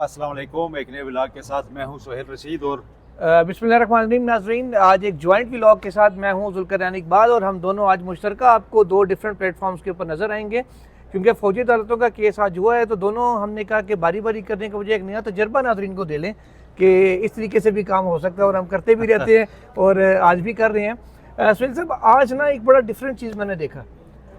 अस्सलाम वालेकुम। एक नए व्लॉग के साथ मैं हूं सोहेल रशीद और बिस्मिल्लाहिर्रहमानिर्रहीम नाज़रीन, आज एक जॉइंट व्लॉग के साथ मैं हूं जुल्करनैन इकबाल और हम दोनों आज मुश्तरका आपको दो डिफरेंट प्लेटफॉर्म्स के ऊपर नज़र आएंगे। क्योंकि फ़ौजी अदालतों का केस आज हुआ है तो दोनों हमने कहा कि बारी बारी करने के बजाय एक नया तजर्बा नाज़रीन को दे लें कि इस तरीके से भी काम हो सकता है और हम करते भी रहते हैं और आज भी कर रहे हैं। सोहेल साहब, आज ना एक बड़ा डिफरेंट चीज़ मैंने देखा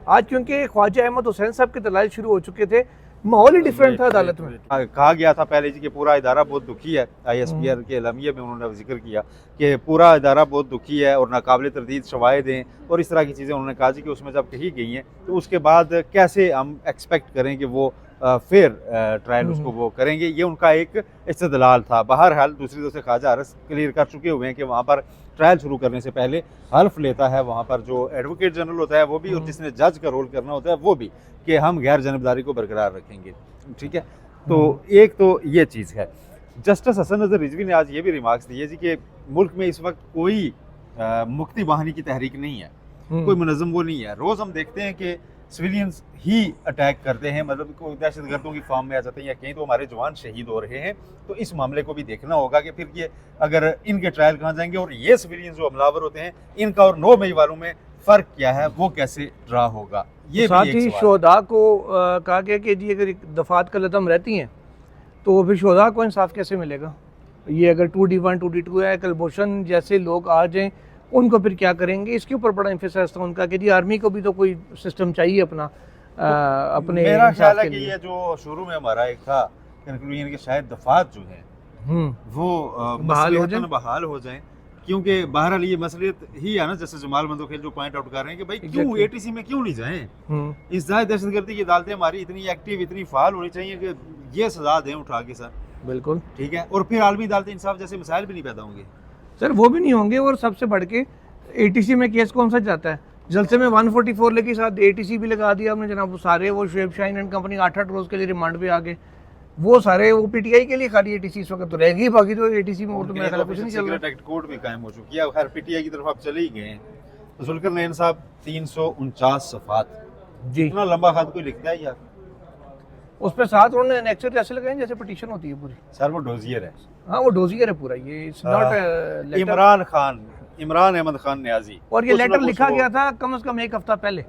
आज, क्योंकि ख्वाजा अहमद हुसैन साहब के दलाइल शुरू हो चुके थे, माहौल ही डिफरेंट था अदालत में। कहा गया था पहले जी कि पूरा इदारा बहुत दुखी है। ISPR के एलामिया में उन्होंने जिक्र किया कि पूरा इदारा बहुत दुखी है और नाकाबिल तरदीद शवाहिद हैं और इस तरह की चीज़ें उन्होंने कहा जी कि उसमें जब कही गई हैं तो उसके बाद कैसे हम एक्सपेक्ट करें कि वो फेयर ट्रायल उसको वो करेंगे। ये उनका एक इस्तदलाल था। बहरहाल दूसरी तरफ से ख्वाजा अरस क्लियर कर चुके हुए हैं कि वहाँ पर ट्रायल शुरू करने से पहले हल्फ लेता है वहाँ पर जो एडवोकेट जनरल होता है वो भी और जिसने जज का रोल करना होता है वो भी, कि हम गैर जानबदारी को बरकरार रखेंगे। ठीक है, तो एक तो ये चीज़ है। जस्टिस हसन नज़र रिजवी ने आज ये भी रिमार्क्स दिए जी कि मुल्क में इस वक्त कोई मुक्ति बहानी की तहरीक नहीं है, कोई मुनज़्ज़म वो नहीं है। रोज़ हम देखते हैं कि सिविलियंस ही अटैक करते हैं, मतलब कोई दहशत गर्दों की फॉर्म में आ जाते हैं या कहीं तो हमारे जवान शहीद हो रहे हैं। तो इस मामले को भी देखना होगा कि फिर ये अगर इनके ट्रायल कहाँ जाएंगे और ये सिविलियंस जो हमलावर होते हैं इनका और 9 मई वालों में फ़र्क क्या है, वो कैसे ड्रा होगा। ये साथ ही शोहदा को कहा गया कि जी अगर दफात का लदम रहती हैं तो फिर शोहदा को इंसाफ कैसे मिलेगा। ये अगर 2D1 2D2 है, कलभूषण जैसे लोग आ जाएँ उनको फिर क्या करेंगे, इसके ऊपर बड़ा एम्फेसाइज था उनका कि जी आर्मी को भी तो कोई सिस्टम चाहिए अपना अपने। मेरा ख्याल है कि ये जो शुरू में हमारा एक था कंक्लूजन कि शायद दफात जो है वो बहाल हो जाए, क्योंकि बहरहाल ये मसलियत ही है ना, जैसे जमाल मंदोखेल जो पॉइंट आउट कर रहे हैं कि भाई क्यों ATC में क्यों नहीं जाएं। इस दहशतगर्दी की अदालतें हमारी इतनी एक्टिव इतनी फाल होनी चाहिए कि ये सजा दें उठा के सर। बिल्कुल ठीक है, और फिर आलमी अदालत इंसाफ जैसे मसाइल भी नहीं पैदा होंगे सर, वो भी नहीं होंगे। और सबसे बढ़ के ATC में केस कौन सा जाता है, जलसे में 144 लेके साथ ATC भी लगा दिया हमने जनाब। वो सारे वो शुएब शाहीन एंड कंपनी 8-8 रोज के लिए रिमांड पे आ गए, वो सारे वो PTI के लिए खाली ATC इस वक्त तो रहेगी, बाकी तो ATC में वो तो मेरा ख्याल कुछ नहीं चल रहा। सीक्रेट कोर्ट भी कायम हो चुकी है, खैर PTI की तरफ आप चले ही गए हैं। तो जुल्करनैन साहब 349 सफ़ात जी, इतना लंबा खत कोई लिखता है यार। उस पर साथ उन्होंने एनेक्सर ऐसे लगाए जैसे पिटीशन होती है पूरी। सर वो डोजियर है। हाँ वो डोजियर है पूरा, ये इट्स नॉट इमरान अहमद खान न्याजी। और ये लेटर लिखा गया था कम से कम एक हफ्ता पहले,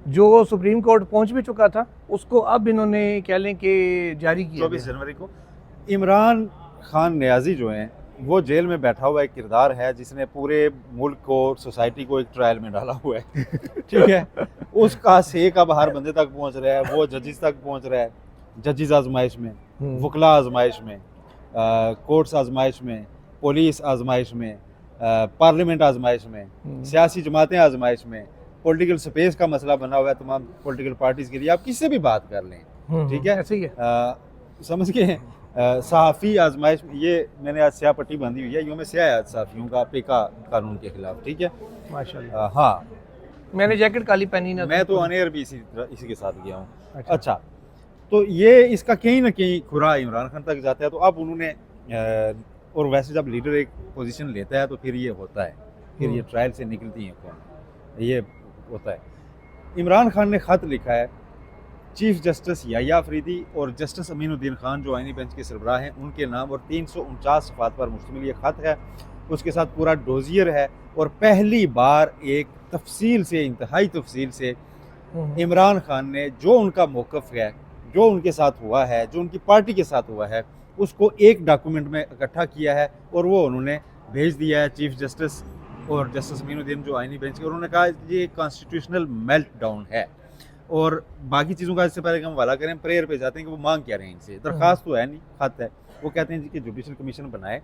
जो सुप्रीम कोर्ट पहुंच भी चुका था, उसको अब इन्होंने कह लें कि जारी किया 24 जनवरी को। इमरान खान न्याजी जो हैं वो जेल में बैठा हुआ एक किरदार है जिसने पूरे मुल्क को सोसाइटी को एक ट्रायल में डाला हुआ है। ठीक है, उसका सेक अब हर बंदे तक पहुंच रहा है, वो जजिस तक पहुंच रहा है, जजिस आजमाइश में, वकला आजमाइश में, कोर्ट्स आजमाइश में, पुलिस आजमाइश में, पार्लियामेंट आजमाइश में, सियासी जमातें आजमाइश में, पॉलिटिकल स्पेस का मसला बना हुआ है तमाम पॉलिटिकल पार्टीज के लिए। आप किससे भी बात कर लें, ठीक है, ऐसे ही है। समझ के सहाफ़ी आजमाइश में। ये मैंने आज स्याह पट्टी बांधी हुई है, यूं में स्याह आज सहाफ़ियों का पेका कानून के खिलाफ। ठीक है माशाल्लाह। हाँ, मैंने जैकेट काली पहनी ना, मैं तो अनेर भी इसी के साथ गया हूँ। अच्छा, तो ये इसका कहीं ना कहीं खुरा इमरान खान तक जाता है। तो अब उन्होंने और वैसे जब लीडर एक पोजीशन लेता है तो फिर ये होता है, फिर ये ट्रायल से निकलती हैं कौन, ये होता है। इमरान खान ने ख़त लिखा है चीफ जस्टिस याह्या अफरीदी और जस्टिस अमीनुद्दीन खान जो आईनी बेंच के सरबराह हैं उनके नाम, और 349 सफ़ात पर मुश्तमिल ये ख़त है। उसके साथ पूरा डोजियर है और पहली बार एक तफसील से, इंतहाई तफसील से इमरान खान ने जो उनका मौक़िफ़ है, जो उनके साथ हुआ है, जो उनकी पार्टी के साथ हुआ है, उसको एक डॉक्यूमेंट में इकट्ठा किया है और वो उन्होंने भेज दिया है चीफ जस्टिस और जस्टिस अमीनुद्दीन जो आईनी बेंच के। उन्होंने कहा ये कॉन्स्टिट्यूशनल मेल्ट डाउन है। और बाकी चीज़ों का इससे पहले कि हम हवाला करें, प्रेयर पे जाते हैं कि वो मांग क्या रहे हैं इनसे। दरख्वास्त तो है नहीं, खत है। वो कहते हैं कि जुडिशल कमीशन बनाए,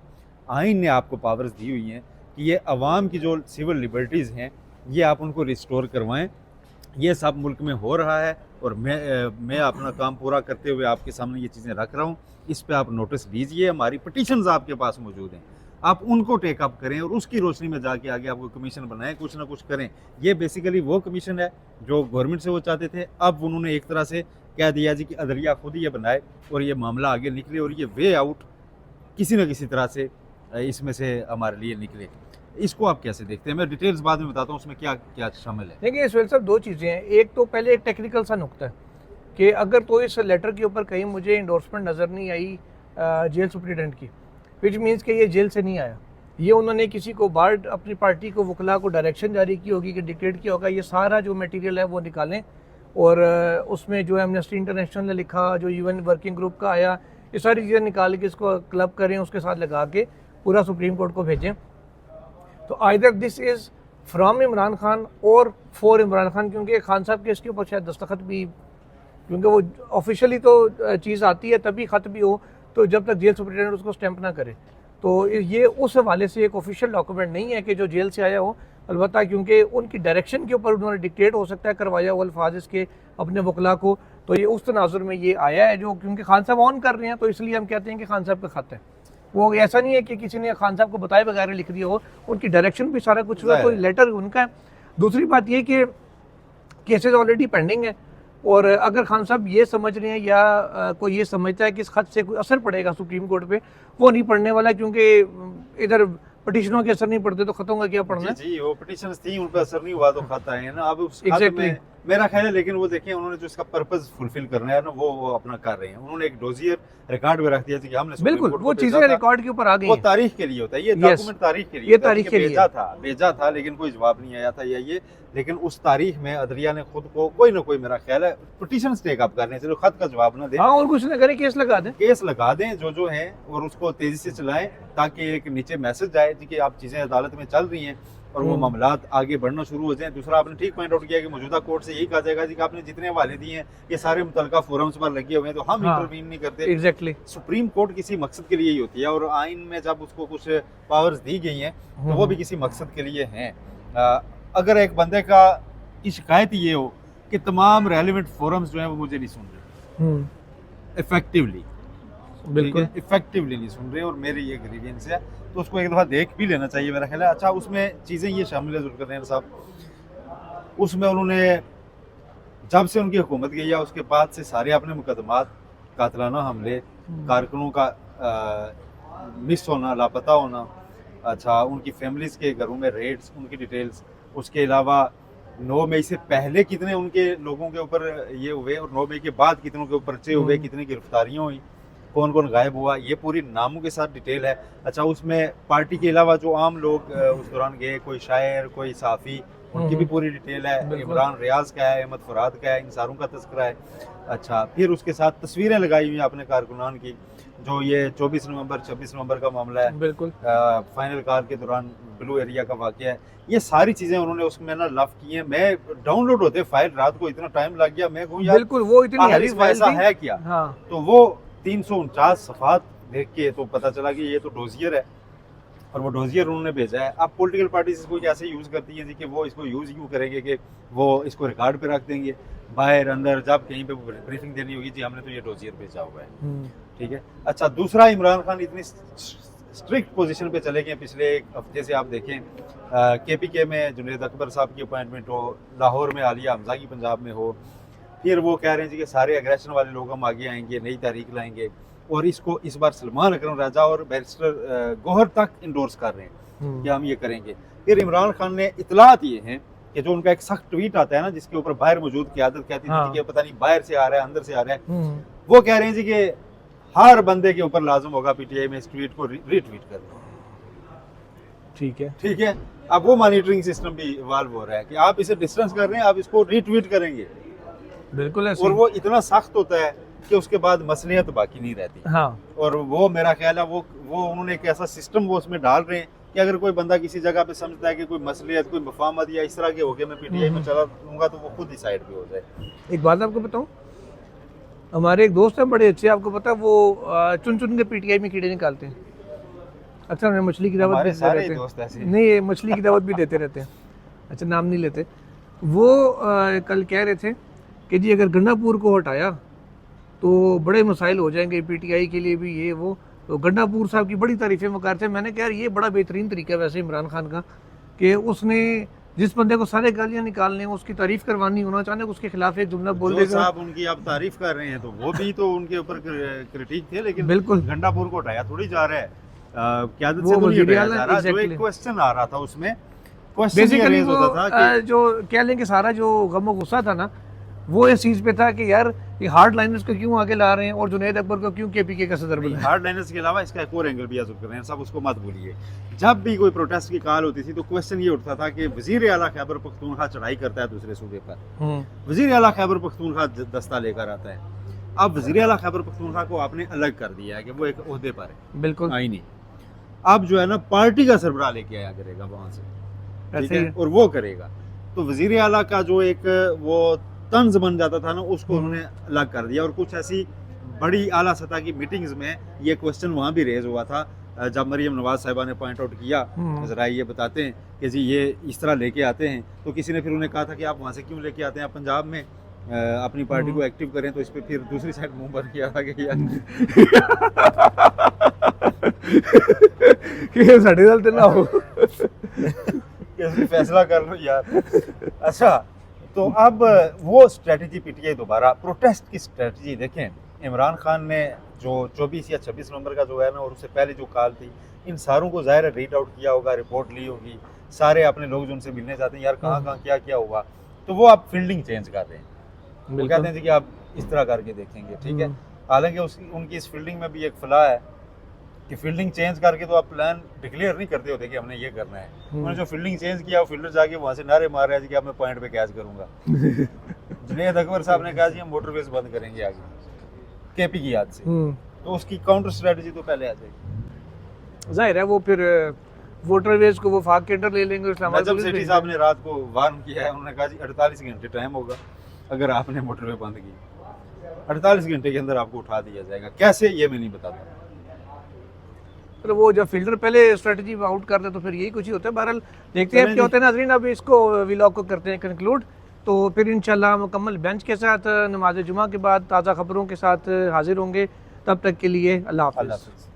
आइन ने आपको पावर्स दी हुई हैं कि ये अवाम की जो सिविल लिबर्टीज़ हैं ये आप उनको रिस्टोर करवाएं। ये सब मुल्क में हो रहा है और मैं अपना काम पूरा करते हुए आपके सामने ये चीज़ें रख रहा हूँ। इस पर आप नोटिस लीजिए, हमारी पटिशन्स आपके पास मौजूद हैं, आप उनको टेकअप करें और उसकी रोशनी में जाके आगे आपको कमीशन बनाएं, कुछ ना कुछ करें। ये बेसिकली वो कमीशन है जो गवर्नमेंट से वो चाहते थे। अब उन्होंने एक तरह से कह दिया जी कि अदलिया खुद ही ये बनाए और ये मामला आगे निकले और ये वे आउट किसी न किसी तरह से इसमें से हमारे लिए निकले। इसको आप कैसे देखते हैं? मैं डिटेल्स बाद में बताता हूँ उसमें क्या क्या शामिल है। देखिए सोहेल साहब, दो चीज़ें हैं। एक तो पहले एक टेक्निकल सा नुक्ता है कि अगर तो इस लेटर के ऊपर कहीं मुझे इंडोर्समेंट नज़र नहीं आई जेल सुप्रिटेंडेंट की, विच मीन्स कि ये जेल से नहीं आया, ये उन्होंने किसी को बाहर अपनी पार्टी को वकला को डायरेक्शन जारी की होगी कि डिक्टेट किया होगा ये सारा जो मटेरियल है वो निकालें, और उसमें जो एमनेस्टी इंटरनेशनल ने लिखा, जो यूएन वर्किंग ग्रुप का आया, ये सारी चीज़ें निकाल के इसको क्लब करें, उसके साथ लगा के पूरा सुप्रीम कोर्ट को भेजें। तो either this is from Imran Khan और फॉर इमरान खान, क्योंकि खान साहब के इसके ऊपर शायद दस्तखत भी, क्योंकि वो ऑफिशियली तो चीज़ आती है तभी ख़त भी हो, तो जब तक जेल सुप्रिटेंडेंट उसको स्टैंप ना करे, तो ये उस हवाले से एक ऑफिशियल डॉक्यूमेंट नहीं है कि जो जेल से आया हो। अलबत्ता क्योंकि उनकी डायरेक्शन के ऊपर उन्होंने डिक्टेट हो सकता है करवाया वो अल्फाज इसके अपने वकला को, तो ये उस तनाजुर में ये आया है, जो क्योंकि खान साहब ऑन कर रहे हैं तो इसलिए हम कहते हैं कि खान साहब का खत है। वो ऐसा नहीं है कि किसी ने खान साहब को बताए बगैर लिख दिया हो, उनकी डायरेक्शन भी सारा कुछ हुआ, कोई लेटर उनका है। दूसरी बात ये कि केसेस ऑलरेडी पेंडिंग है, और अगर खान साहब ये समझ रहे हैं या कोई ये समझता है कि इस खत से कोई असर पड़ेगा सुप्रीम कोर्ट पे, वो नहीं पड़ने वाला, क्योंकि इधर पिटिशनों के असर नहीं पड़ते तो खतों का क्या पड़ना है। जी वो पिटिशन थी, उन पर असर नहीं हुआ तो खाता है ना। अब उस खत में मेरा ख्याल है, लेकिन वो देखिए उन्होंने जो इसका पर्पस फुलफिल करना है ना वो अपना कर रहे हैं। उन्होंने एक डोजियर रिकॉर्ड में रख दिया कि हमने बिल्कुल वो चीजें रिकॉर्ड के ऊपर आ गई, वो तारीख के लिए होता है, ये डॉक्यूमेंट तारीख के लिए, ये तारीख के लिए भेजा था लेकिन कोई जवाब नहीं आया था या ये, लेकिन उस तारीख में अदलिया ने खुद को कोई ना कोई, मेरा ख्याल है, पिटीशन टेक अप करने, चलो खत का जवाब ना दे, हाँ, और कुछ ना करें, केस लगा दें जो है, और उसको तेजी से चलाएं ताकि एक नीचे मैसेज जाए कि आप चीजें अदालत में चल रही हैं और वो मामलात आगे बढ़ना शुरू हो जाए। दूसरा, आपने ठीक पॉइंट आउट किया कि मौजूदा कोर्ट से यही कहा जाएगा कि आपने जितने हवाले दिए हैं ये सारे मुतलका फोरम्स पर लगे हुए हैं, तो हम इंटरवीन नहीं करते। एग्जैक्टली सुप्रीम कोर्ट किसी मकसद के लिए ही होती है, और आइन में जब उसको कुछ पावर्स दी गई हैं तो वो भी किसी मकसद के लिए हैं। अगर एक बंदे की शिकायत ये हो कि तमाम रेलिवेंट फोरम्स जो हैं वो मुझे नहीं सुन रहे इफेक्टिवली, बिल्कुल इफेक्टिवली नहीं सुन रहे, और मेरी ये ग्रीवियंस है, तो उसको एक दफ़ा देख भी लेना चाहिए मेरा ख्याल है। अच्छा, उसमें चीज़ें ये शामिल है जुल्फ़िकार साहब, उसमें उन्होंने जब से उनकी हुकूमत गई है उसके बाद से सारे अपने मुकदमात, कातलाना हमले, कारकुनों का मिस होना, लापता होना, अच्छा उनकी फैमिलीज़ के घरों में रेड्स, उनकी डिटेल्स, उसके अलावा 9 मई से पहले कितने उनके लोगों के ऊपर ये हुए और 9 मई के बाद कितनों के ऊपर पर्चे हुए, कितनी गिरफ्तारियाँ हुई, कौन कौन गायब हुआ, ये पूरी नामों के साथ डिटेल है। अच्छा, उसमें पार्टी के अलावा जो आम लोग उस दौरान गए, कोई शायर, कोई साफ़ी, उनकी भी पूरी डिटेल है। इमरान रियाज का है, अहमद फराद का है, इन सारों का तस्करा है। अच्छा, फिर उसके साथ तस्वीरें लगाई हुई हैं आपने कारकुनान की, जो ये 24 नवंबर 26 नवंबर का मामला है, बिल्कुल फाइनल कार के दौरान ब्लू एरिया का वाकया है, ये सारी चीज़ें उन्होंने उसमें ना लव की हैं। मैं डाउनलोड होते फाइल रात को इतना टाइम लग गया, मैं कहूँ यार बिल्कुल वो इतनी हैवी फाइल ऐसा है क्या। हाँ, तो वो 349 सफ़ात देख के तो पता चला कि ये तो डोजियर है, और वो डोजियर उन्होंने भेजा है। अब पॉलिटिकल पार्टीज इसको कैसे यूज़ करती हैं कि वो इसको यूज़ यूँ करेंगे कि वो इसको रिकॉर्ड पे रख देंगे, बाहर अंदर जब कहीं पे ब्रीफिंग देनी होगी जी हमने तो ये डोजियर भेजा हुआ है, ठीक है। अच्छा, दूसरा, इमरान खान इतनी स्ट्रिक्ट पोजीशन पे चले गए पिछले एक हफ्ते से। आप देखें KPK में जुनैद अकबर साहब की अपॉइंटमेंट हो, लाहौर में आलिया हमजा की पंजाब में हो, फिर वो कह रहे हैं जी कि सारे एग्रेशन वाले लोग हम आगे आएंगे, नई तारीख लाएंगे, और इसको इस बार सलमान अकरम राजा और बैरिस्टर गौहर तक इंडोर्स कर रहे हैं कि हम ये करेंगे। फिर इमरान खान ने इतलात ये हैं कि जो उनका एक सख्त ट्वीट आता है ना, जिसके ऊपर बाहर मौजूद क़यादत कहती थी कि पता नहीं बाहर से आ रहा है अंदर से आ रहा है, वो कह रहे हैं जी कि हर बंदे के ऊपर लाजम होगा PTI में इस ट्वीट को रीट्वीट करना, ठीक है, ठीक है। अब वो मॉनिटरिंग सिस्टम भी इवॉल्व हो रहा है कि आप इसे डिस्टेंस कर रहे हैं, आप इसको रीट्वीट करेंगे, बिल्कुल ऐसे, और वो इतना सख्त होता है कि उसके बाद मसलियत बाकी नहीं रहती। हाँ, और वो मेरा ख्याल है वो उन्होंने एक ऐसा सिस्टम वो उसमें डाल रहे हैं कि अगर कोई बंदा किसी जगह पे समझता है कि कोई मसलियत, कोई मफामत या इस तरह के हो गए मैं PTI में चला दूंगा, तो वो खुद ही साइड पे हो जाए। एक बात आपको बताऊं, हमारे एक दोस्त हैं बड़े अच्छे, आपको पता, वो चुन चुन के PTI में कीड़े निकालते हैं। अच्छा, उन्हें मछली की दावत भी देते रहते हैं, नहीं ये मछली की दावत भी देते रहते हैं, अच्छा नाम नहीं लेते। वो कल कह रहे थे कि जी अगर गंडापुर को हटाया तो बड़े मसाइल हो जाएंगे PTI के लिए भी, ये वो। तो गंडापुर साहब की बड़ी तारीफ़ें वकार थे। मैंने कहा यार ये बड़ा बेहतरीन तरीका है वैसे इमरान खान का कि उसने जिस बंदे को सारे गालियाँ निकालने, उसकी तारीफ करवानी, होना अचानक उसके खिलाफ एक जुमला बोल देगा। साहब उनकी आप तारीफ कर रहे हैं तो वो भी तो उनके ऊपर क्रिटिक थे, लेकिन बिल्कुल गंडापुर को हटाया थोड़ी जा रहा है, क़यादत से तो नहीं हटाया जा रहा। जो एक क्वेश्चन आ रहा था उसमें, बेसिकली वो जो कह लें कि सारा जो गम गुस्सा था ना, वो इस चीज़ पे था कि यार ये हार्ड लाइनर्स को क्यों आगे ला रहे हैं और जुनैद अकबर को क्यों केपीके का सदर बनाया? हार्ड लाइनर्स के अलावा इसका एक और एंगल भी आजुब कर रहे हैं सब, उसको मत भूलिए। जब भी कोई प्रोटेस्ट की कॉल होती थी तो क्वेश्चन ये उठता था कि वजीर आला खैबर पख्तूनख्वा चढ़ाई करता है दूसरे सूबे पर, वजीर आला खैबर पख्तूनख्वा दस्ता लेकर आता है। अब वजीर आला खैबर पख्तूनख्वा को आपने अलग कर दिया है कि वो एक ओहदे पर है, बिल्कुल आईनी। अब जो है ना पार्टी का सरबराह लेके आया करेगा वहाँ से, ठीक ऐसे है, ही। और वो करेगा। तो वजीर आला का जो एक वो तंज बन जाता था ना, उसको उन्होंने अलग कर दिया। और कुछ ऐसी बड़ी आला सतह की मीटिंग्स में ये क्वेश्चन वहाँ भी रेज हुआ था जब मरीम नवाज साहिबा ने पॉइंट आउट किया, ज़रा ये बताते हैं कि जी ये इस तरह लेके आते हैं। तो किसी ने फिर उन्हें कहा था कि आप वहाँ से क्यों लेके आते हैं, आप पंजाब में अपनी पार्टी को एक्टिव करें। तो इस पर फिर दूसरी साइड मुंह बन किया था कि कि साढ़े साल तो ना हो कि फैसला कर लो यार। अच्छा, तो अब वो स्ट्रेटजी पीटीआई दोबारा प्रोटेस्ट की स्ट्रेटजी देखें। इमरान खान ने जो 24 या 26 नवंबर का जो है ना, और उससे पहले जो कॉल थी, इन सारों को ज़ाहिर रीड आउट किया होगा, रिपोर्ट ली होगी, सारे अपने लोग जो उनसे मिलने जाते हैं यार कहाँ कहाँ क्या क्या हुआ। तो वो आप फील्डिंग चेंज कर रहे हैं, वो कहते हैं जी कि आप इस तरह करके देखेंगे, ठीक है। हालांकि उनकी इस फील्डिंग में भी एक फलाह है कि फील्डिंग चेंज करके तो आप प्लान डिक्लेयर नहीं करते होते कि हमने ये करना है। उन्होंने जो फील्डिंग चेंज किया, वो फील्डर जाके वहाँ से नारे मार रहे हैं कि अब मैं पॉइंट पे कैच करूंगा। जुनैद अकबर साहब ने कहा जी हम मोटरवेज बंद करेंगे आगे केपी की याद से। तो उसकी काउंटर स्ट्रेटजी तो पहले आ जाएगी। जाहिर है वो फिर वोटरवेज को वो फाक के अंडर ले लेंगे। नजम सेठी साहब ने रात को वार्न किया है, उन्होंने कहा जी 48 घंटे टाइम होगा, अगर आपने मोटरवे बंद की 48 घंटे के अंदर आपको उठा दिया जाएगा। कैसे ये मैं नहीं बताता। तो वो जब फील्डर पहले स्ट्रेटजी आउट करते हैं तो फिर यही कुछ ही होता है। बहरहाल देखते हैं क्या होता है नाज़रीन। अब इसको व्लॉग को करते हैं कंक्लूड, तो फिर इंशाल्लाह मुकम्मल बेंच के साथ नमाज जुमा के बाद ताज़ा खबरों के साथ हाजिर होंगे। तब तक के लिए अल्लाह हाफ़िज़।